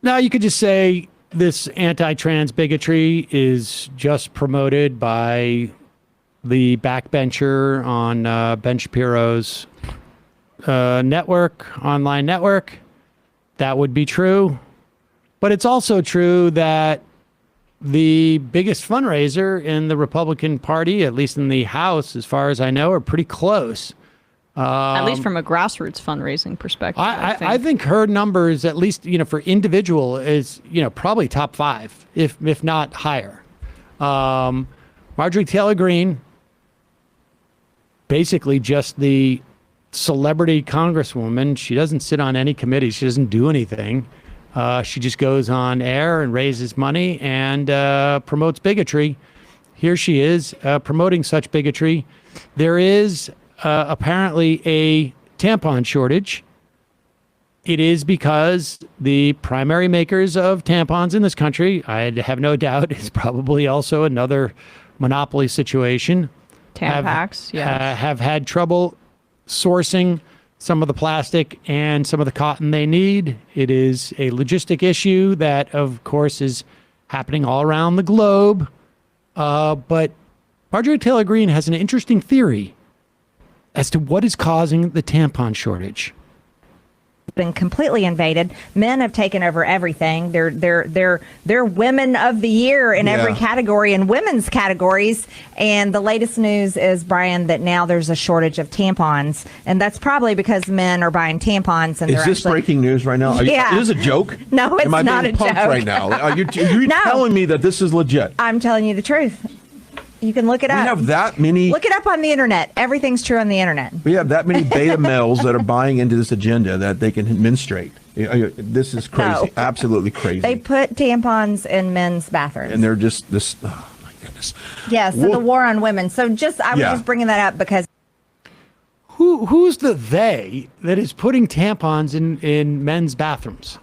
Now you could just say this anti-trans bigotry is just promoted by the backbencher on Ben Shapiro's online network. That would be true. But it's also true that the biggest fundraiser in the Republican Party, at least in the House, as far as I know, are pretty close. At least from a grassroots fundraising perspective. I think her numbers, at least, for individual, is, probably top 5, if not higher. Marjorie Taylor Greene, basically just the celebrity congresswoman. She doesn't sit on any committee. She doesn't do anything. She just goes on air and raises money and promotes bigotry. Here she is promoting such bigotry. There is apparently a tampon shortage. It is because the primary makers of tampons in this country, I have no doubt, is probably also another monopoly situation. Tampax, have had trouble sourcing some of the plastic and some of the cotton they need. It is a logistic issue that, of course, is happening all around the globe. But Marjorie Taylor Greene has an interesting theory as to what is causing the tampon shortage. Been completely invaded. Men have taken over everything. They're women of the year in every category, in women's categories. And the latest news is, Brian, that now there's a shortage of tampons, and that's probably because men are buying tampons. And is this breaking news right now? Is this a joke? No, it's Am I not being a pumped joke right now? Are you telling me that this is legit? I'm telling you the truth. You can look it up. We have that many. Look it up on the internet. Everything's true on the internet. We have that many beta males that are buying into this agenda that they can menstruate. This is crazy. No. Absolutely crazy. They put tampons in men's bathrooms. And they're just this. Oh, my goodness. Yeah, so the war on women. So I was just bringing that up because. Who's the they that is putting tampons in men's bathrooms?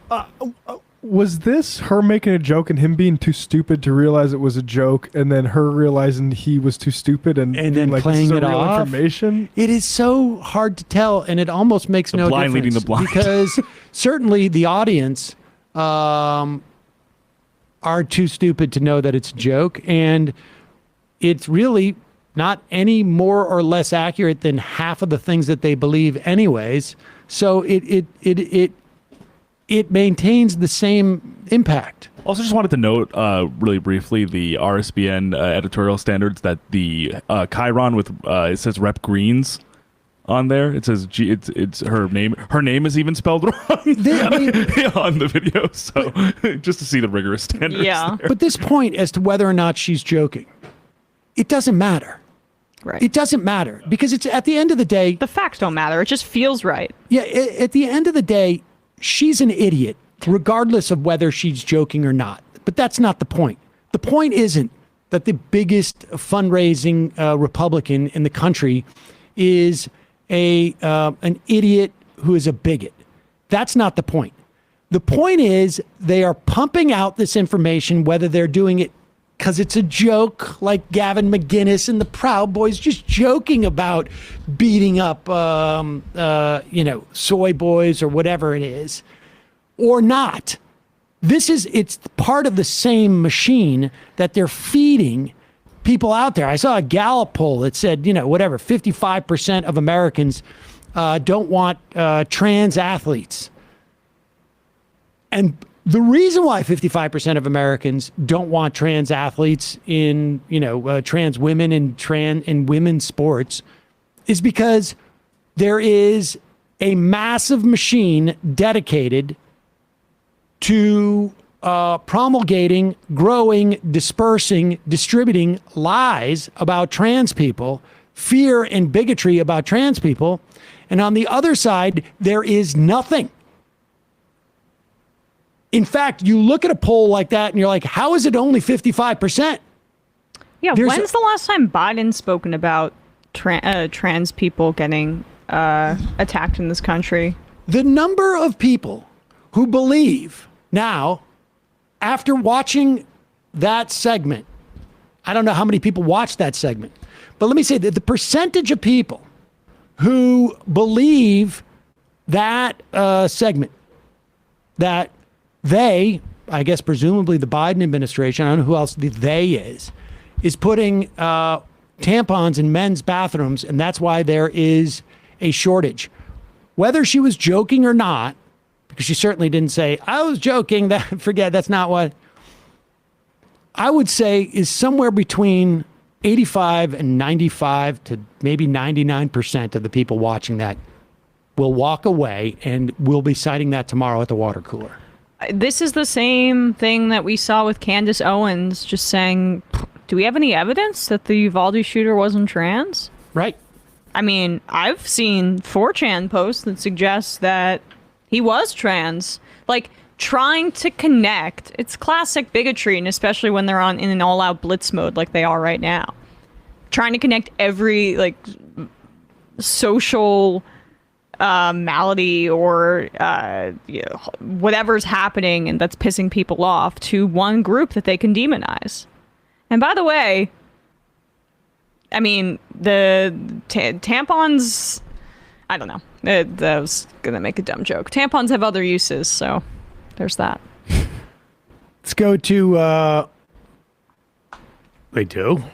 Was this her making a joke and him being too stupid to realize it was a joke, and then her realizing he was too stupid and then like, playing this is it real off? Information? It is so hard to tell, and it almost makes no blind difference. leading the blind. Because certainly the audience are too stupid to know that it's a joke, and it's really not any more or less accurate than half of the things that they believe anyways. So it maintains the same impact. Also, just wanted to note really briefly the RSBN editorial standards that the Chiron with it says Rep Greens on there. It says it's her name. Her name is even spelled wrong on the video. So just to see the rigorous standards. Yeah. There. But this point as to whether or not she's joking, it doesn't matter. Right. It doesn't matter because it's at the end of the day. The facts don't matter. It just feels right. Yeah. At the end of the day, she's an idiot, regardless of whether she's joking or not. But that's not the point. The point isn't that the biggest fundraising Republican in the country is an idiot who is a bigot. That's not the point. The point is they are pumping out this information, whether they're doing it because it's a joke, like Gavin McGinnis and the Proud Boys just joking about beating up, soy boys or whatever it is, or not. It's part of the same machine that they're feeding people out there. I saw a Gallup poll that said, 55% of Americans don't want trans athletes. And the reason why 55% of Americans don't want trans athletes in, trans women in women's sports is because there is a massive machine dedicated to promulgating, growing, dispersing, distributing lies about trans people, fear and bigotry about trans people. And on the other side, there is nothing. In fact, you look at a poll like that and you're like, how is it only 55%? Yeah, when's the last time Biden's spoken about trans people getting attacked in this country? The number of people who believe now, after watching that segment, I don't know how many people watched that segment, but let me say that the percentage of people who believe that segment, that they, I guess presumably the Biden administration, I don't know who else the they is putting tampons in men's bathrooms, and that's why there is a shortage. Whether she was joking or not, because she certainly didn't say, I was joking, that's not what. I would say is somewhere between 85 and 95 to maybe 99% of the people watching that will walk away, and we'll be citing that tomorrow at the water cooler. This is the same thing that we saw with Candace Owens, just saying, do we have any evidence that the Uvalde shooter wasn't trans? Right. I mean, I've seen 4chan posts that suggest that he was trans. Like, trying to connect. It's classic bigotry, and especially when they're in an all-out blitz mode like they are right now. Trying to connect every, like, social malady or whatever's happening and that's pissing people off to one group that they can demonize. And by the way, I mean, the tampons, I don't know. I was going to make a dumb joke. Tampons have other uses, so there's that. Let's go to, they do.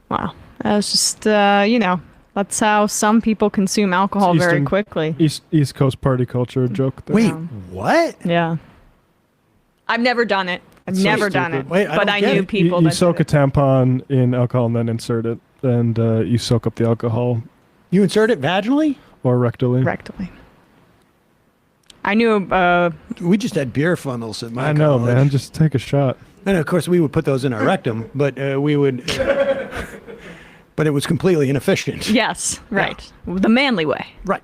Wow. That was just, that's how some people consume alcohol very quickly. East Coast party culture joke there. Wait, what? Yeah. I've never done it. I've never done it. Wait, but I knew people you that soak did a tampon in alcohol and then insert it, and you soak up the alcohol. You insert it vaginally? Or rectally. Rectally. I knew. We just had beer funnels at my I know, college. man. Just take a shot. And of course, we would put those in our rectum, but we would. But it was completely inefficient. Yes, right. The manly way. Right.